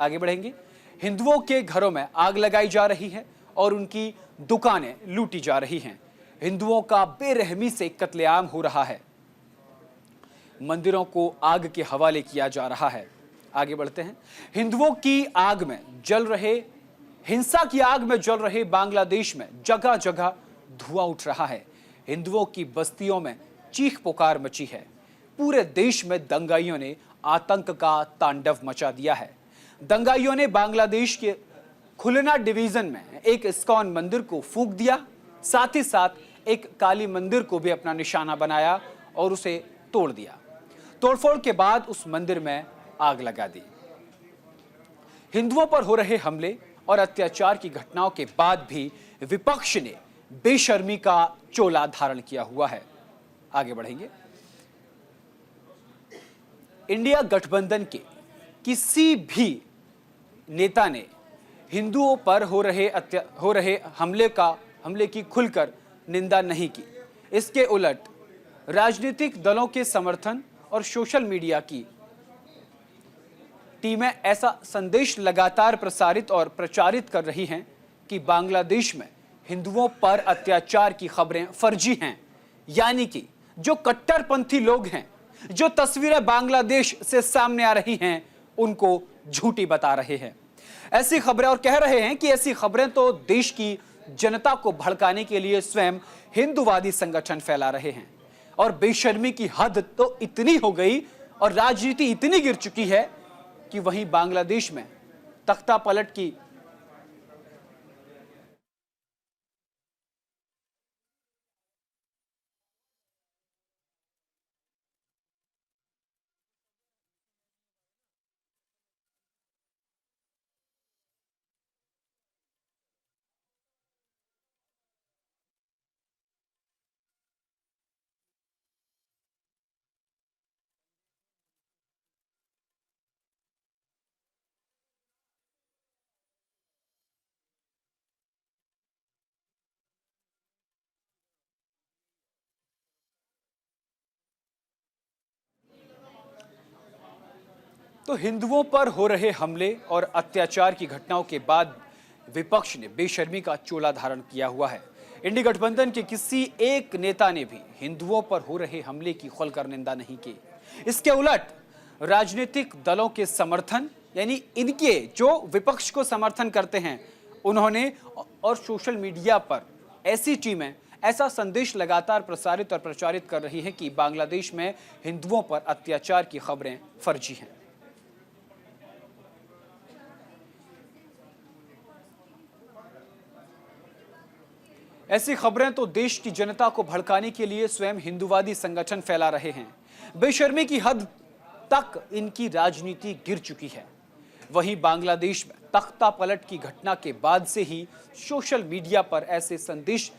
आगे बढ़ेंगे। हिंदुओं के घरों में आग लगाई जा रही है और उनकी दुकानें लूटी जा रही हैं। हिंदुओं का बेरहमी से कत्लेआम हो रहा है। मंदिरों को आग के हवाले किया जा रहा है। आगे बढ़ते हैं। हिंदुओं की आग में जल रहे हिंसा की आग में जल रहे बांग्लादेश में जगह जगह धुआं उठ रहा है। हिंदुओं की बस्तियों में चीख पुकार मची है। पूरे देश में दंगाइयों ने आतंक का तांडव मचा दिया है। दंगाइयों ने बांग्लादेश के खुलना डिवीजन में एक इस्कॉन मंदिर को फूंक दिया, साथ ही साथ एक काली मंदिर को भी अपना निशाना बनाया और उसे तोड़ दिया। तोड़फोड़ के बाद उस मंदिर में आग लगा दी। हिंदुओं पर हो रहे हमले और अत्याचार की घटनाओं के बाद भी विपक्ष ने बेशर्मी का चोला धारण किया हुआ है। आगे बढ़ेंगे। इंडिया गठबंधन के किसी भी नेता ने हिंदुओं पर हो रहे हमले की खुलकर निंदा नहीं की। इसके उलट राजनीतिक दलों के समर्थन और सोशल मीडिया की टीमें ऐसा संदेश लगातार प्रसारित और प्रचारित कर रही हैं कि बांग्लादेश में हिंदुओं पर अत्याचार की खबरें फर्जी हैं, यानी कि जो कट्टरपंथी लोग हैं, जो तस्वीरें बांग्लादेश से सामने आ रही हैं, उनको झूठी बता रहे हैं। ऐसी खबरें और कह रहे हैं कि ऐसी खबरें तो देश की जनता को भड़काने के लिए स्वयं हिंदूवादी संगठन फैला रहे हैं। और बेशर्मी की हद तो इतनी हो गई और राजनीति इतनी गिर चुकी है कि वहीं बांग्लादेश में तख्ता पलट की तो हिंदुओं पर हो रहे हमले और अत्याचार की घटनाओं के बाद विपक्ष ने बेशर्मी का चोला धारण किया हुआ है। इंडी गठबंधन के किसी एक नेता ने भी हिंदुओं पर हो रहे हमले की खुलकर निंदा नहीं की। इसके उलट राजनीतिक दलों के समर्थन, यानी इनके जो विपक्ष को समर्थन करते हैं, उन्होंने और सोशल मीडिया पर ऐसी टीमें ऐसा संदेश लगातार प्रसारित और प्रचारित कर रही है कि बांग्लादेश में हिंदुओं पर अत्याचार की खबरें फर्जी हैं। ऐसी खबरें तो देश की जनता को भड़काने के लिए स्वयं हिंदूवादी संगठन फैला रहे हैं। बेशर्मी की हद तक इनकी राजनीति गिर चुकी है। वहीं बांग्लादेश में तख्ता पलट की घटना के बाद से ही सोशल मीडिया पर ऐसे संदेश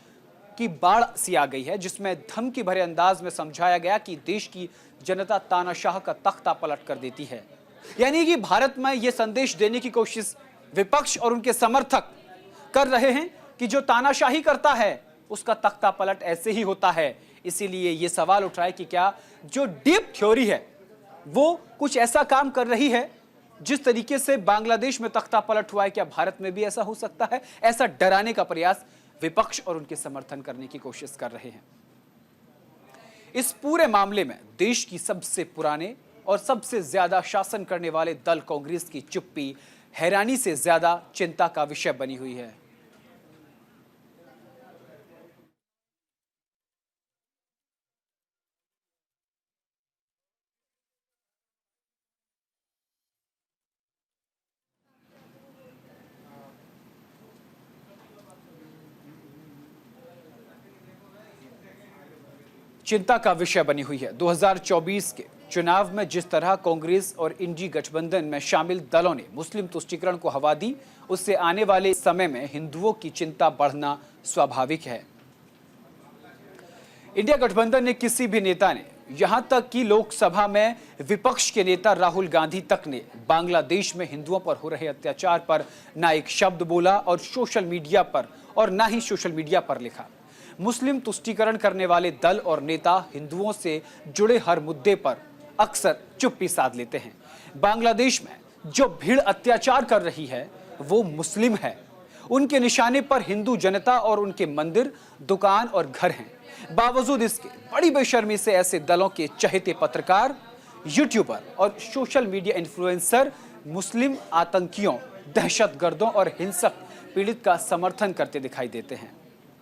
की बाढ़ सी आ गई है, जिसमें धमकी भरे अंदाज में समझाया गया कि देश की जनता तानाशाह का तख्ता पलट कर देती है। यानी कि भारत में यह संदेश देने की कोशिश विपक्ष और उनके समर्थक कर रहे हैं कि जो तानाशाही करता है उसका तख्ता पलट ऐसे ही होता है। इसीलिए यह सवाल उठ रहा है कि क्या जो डीप थ्योरी है वो कुछ ऐसा काम कर रही है जिस तरीके से बांग्लादेश में तख्ता पलट हुआ है, क्या भारत में भी ऐसा हो सकता है? ऐसा डराने का प्रयास विपक्ष और उनके समर्थन करने की कोशिश कर रहे हैं। इस पूरे मामले में देश की सबसे पुराने और सबसे ज्यादा शासन करने वाले दल कांग्रेस की चुप्पी हैरानी से ज्यादा चिंता का विषय बनी हुई है। चिंता का विषय बनी हुई है। 2024 के चुनाव में जिस तरह कांग्रेस और इंडी गठबंधन में शामिल दलों ने मुस्लिम तुष्टीकरण को हवा दी, उससे आने वाले समय में हिंदुओं की चिंता बढ़ना स्वाभाविक है। इंडिया गठबंधन ने किसी भी नेता ने, यहां तक कि लोकसभा में विपक्ष के नेता राहुल गांधी तक ने बांग्लादेश में हिंदुओं पर हो रहे अत्याचार पर ना एक शब्द बोला और सोशल मीडिया पर और ना ही सोशल मीडिया पर लिखा। मुस्लिम तुष्टीकरण करने वाले दल और नेता हिंदुओं से जुड़े हर मुद्दे पर अक्सर चुप्पी साध लेते हैं। बांग्लादेश में जो भीड़ अत्याचार कर रही है वो मुस्लिम है। उनके निशाने पर हिंदू जनता और उनके मंदिर, दुकान और घर हैं। बावजूद इसके बड़ी बेशर्मी से ऐसे दलों के चहेते पत्रकार, यूट्यूबर और सोशल मीडिया इन्फ्लुएंसर मुस्लिम आतंकियों, दहशतगर्दों और हिंसक पीड़ित का समर्थन करते दिखाई देते हैं।